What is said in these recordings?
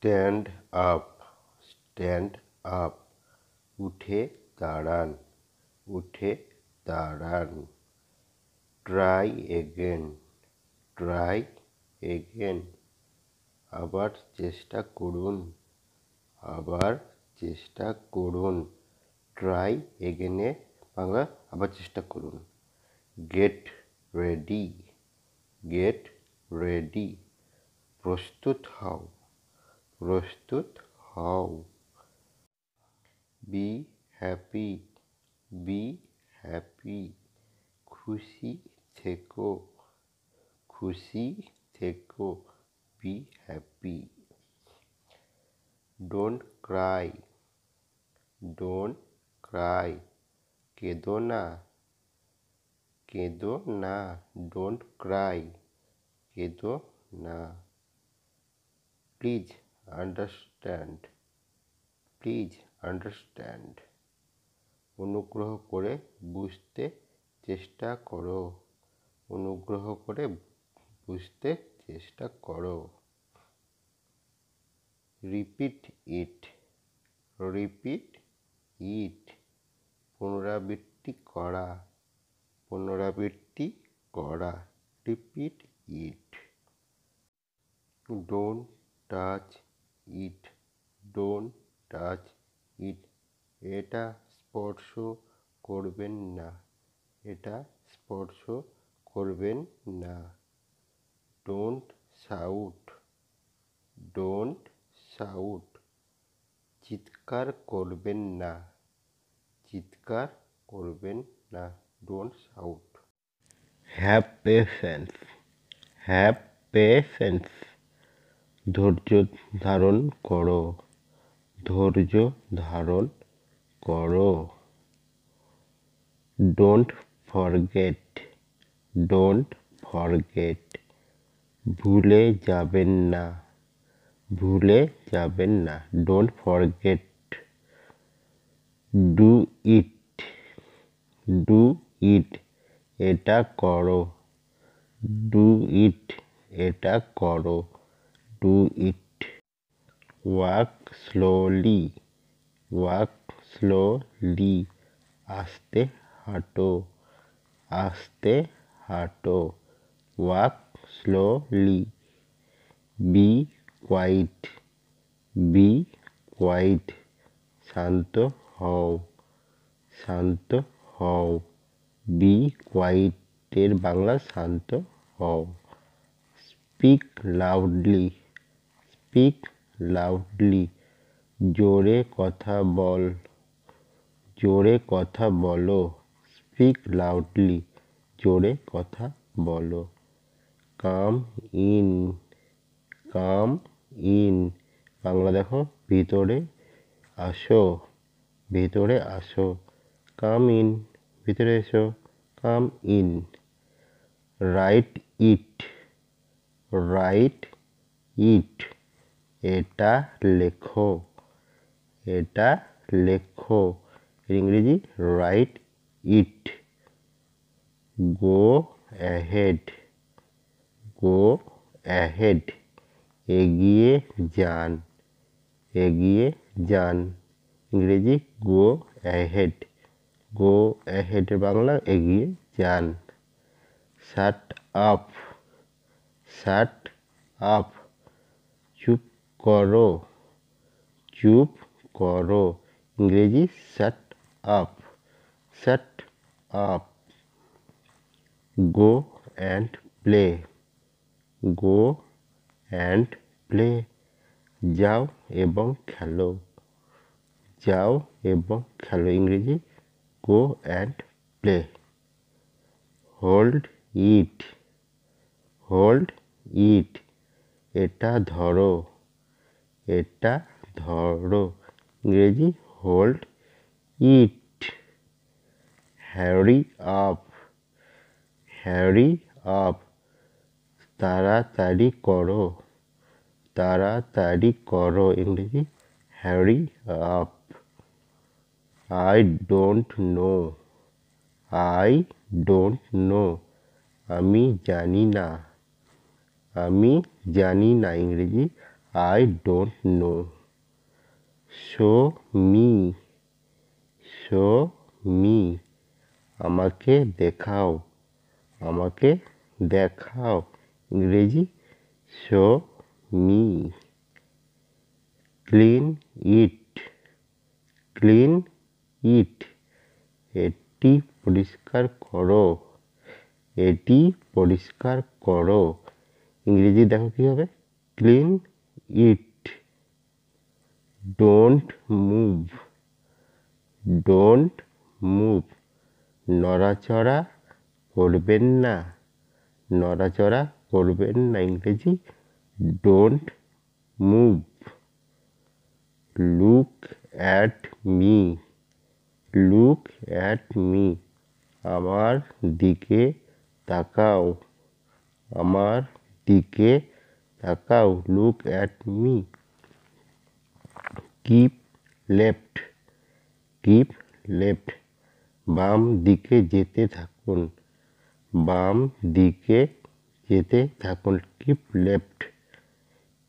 Stand up, stand up, উঠে দাঁড়ান, উঠে দাঁড়ান। ট্রাই এগেন, ট্রাই এগেন, আবার চেষ্টা করুন, আবার চেষ্টা করুন। ট্রাই এগেনে বাংলা আবার চেষ্টা করুন। গেট রেডি, গেট রেডি, প্রস্তুত হও, প্রস্তুত হও। বি হ্যাপি, বি হ্যাপি, খুশি থেকো, খুশি থেকো। Be happy. Don't Cry, don't Cry, কেঁদো না, কেঁদো না। ডোন্ট ক্রাই, কেঁদো না। প্লিজ আন্ডারস্ট্যান্ড, প্লিজ আন্ডারস্ট্যান্ড, অনুগ্রহ করে বুঝতে চেষ্টা করো, অনুগ্রহ করে বুঝতে চেষ্টা করো। রিপিট ইট, রিপিট ইট, পুনরাবৃত্তি করা, পুনরাবৃত্তি করা। Repeat it. Don't touch it, don't touch it, এটা স্পর্শ করবেন না, এটা স্পর্শ করবেন না। ডোন্ট শাউট, ডোন্ট শাউট, চিৎকার করবেন না, চিৎকার করবেন না। Don't shout. Have patience, have patience, ধৈর্য ধারণ করো, ধৈর্য ধারণ করো। ডোন্ট ফরগেট, ডোন্ট ফরগেট, ভুলে যাবেন না, ভুলে যাবেন না। Don't forget. Do it, do it, এটা করো, ডু ইট, এটা করো। Do it. Walk slowly, walk slowly, আস্তে হাঁটো, আস্তে হাঁটো। Walk slowly. Be quiet, be quiet, শান্ত হও, শান্ত হও। বি কোয়াইটের বাংলা শান্ত হও। স্পিক লাউডলি, স্পিক লাউডলি, জোরে কথা বল, জোরে কথা বলো। স্পিক লাউডলি, জোরে কথা বলো। Come in, come in, Bangla দেখো, ভিতরে আসো, ভিতরে আসো। কাম ইন, ভিতরে এসো। Come in. Write it, write it, এটা লেখো, এটা লেখো। ইংরেজি write it. Go ahead, go ahead, এগিয়ে যান, এগিয়ে যান। ইংরেজি গো অ্যাহেড, গো অ্যাহেডের বাংলা এগিয়ে যান। শাট আপ, শাট আপ, চুপ করো, চুপ করো। ইংরেজি shut up, shut up. Go and play, go and play, যাও এবং খেলো, যাও এবং খেলো। ইংরেজি go and play. Hold it, hold it, এটা ধরো, এটা ধরো। ইংরেজি hold it. Harry up, Harry up, তাড়াতাড়ি করো, তাড়াতাড়ি করো। ইংরেজি Harry up. I don't know, I don't know, আমি জানি না, আমি জানি না। ইংরেজি I don't know. Show me. Show me. আমাকে দেখাও। আমাকে দেখাও। ইংরেজি show me. Clean it. Clean it. এটি পরিষ্কার করো। এটি পরিষ্কার করো। ইংরেজি দেখো কি হবে? Clean it. Don't move. Don't move. নড়াচড়া করবেন না। নড়াচড়া করবেন না। ইংরেজি don't move. Look at me. Look at me. আমার দিকে তাকাও। আমার দিকে তাকাও। Look at me. Keep left. Keep left. বাম দিকে যেতে থাকুন। বাম দিকে যেতে থাকুন। Keep left.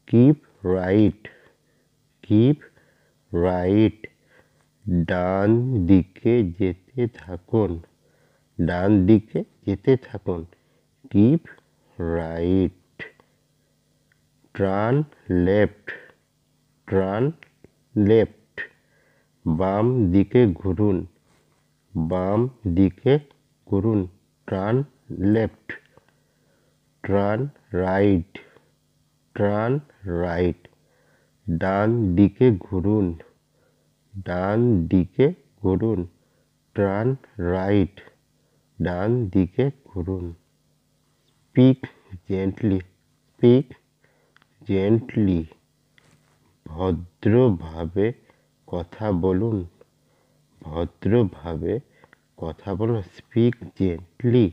Keep right. Keep right. ডান দিকে যেতে থাকুন। ডান দিকে যেতে থাকুন। Keep right. Turn left. Turn left. বাম দিকে ঘুরুন। বাম দিকে ঘুরুন। Turn left. Turn right. Turn right. ডান দিকে ঘুরুন। ডান দিকে ঘুরুন। Turn right. ডান দিকে ঘুরুন। Speak gently. Speak gently. ভদ্রভাবে কথা বলুন। ভদ্রভাবে কথা বলুন। Speak gently.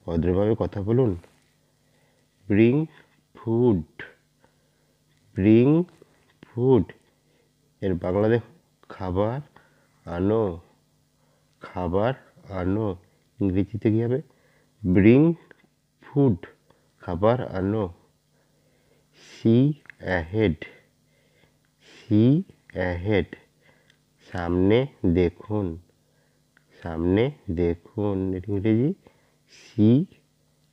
ভদ্রভাবে কথা বলুন। Bring food. Bring food. এর বাংলা দেখো, খাবার আনো। খাবার আনো। ইংরেজিতে কী হবে? Bring food. খাবার আনো। See ahead. See ahead. সামনে দেখুন। সামনে দেখুন। ইংরেজি see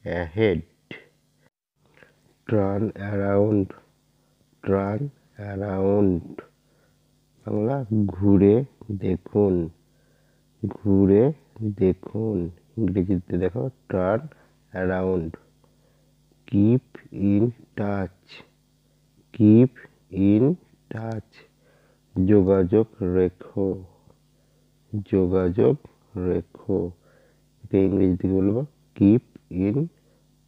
ahead. Turn around. Turn around. Bangla ঘুরে দেখুন। ঘুরে দেখুন। ইংরেজিতে দেখো turn around. Keep in touch. Keep in touch. যোগাযোগ রেখো। যোগাযোগ রেখো। এটা ইংরেজিতে বলবো keep in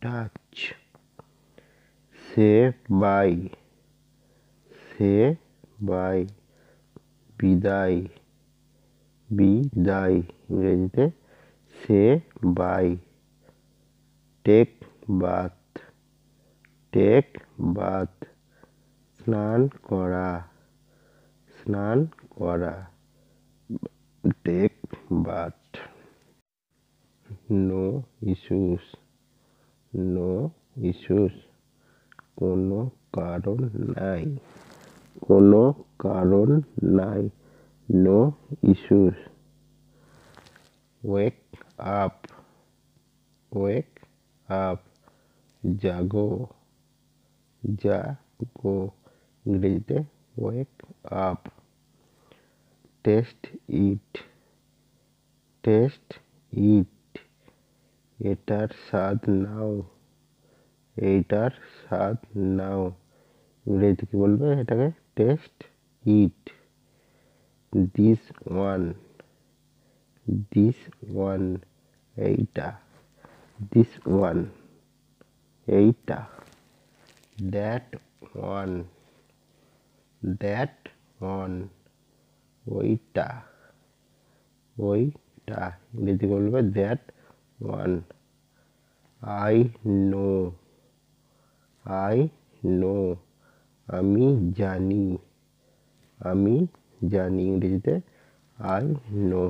touch. Say bye. Say bye. বিদায়। বিদায়। ইংরেজিতে say bye. Take bath. Take bath. স্নান করা। স্নান করা। Take bath. No issues. No issues. কোনো কারণ নাই। কোনো কারণ নাই। No issues. Wake up. Wake up. জাগো। জাগো। ইংরেজিতে wake up. Taste it. Taste it. এটার স্বাদ নাও। এইটার স্বাদ নাও। ইংরেজিতে কি বলবে এটাকে? Taste it. This one. This one. এইটা। This one. এইটা। That one. That one. ওইটা। ওইটা। ইংরেজি বলবে that one. I know. I know. আমি জানি। আমি জানি। ইংরেজিতে আই নো।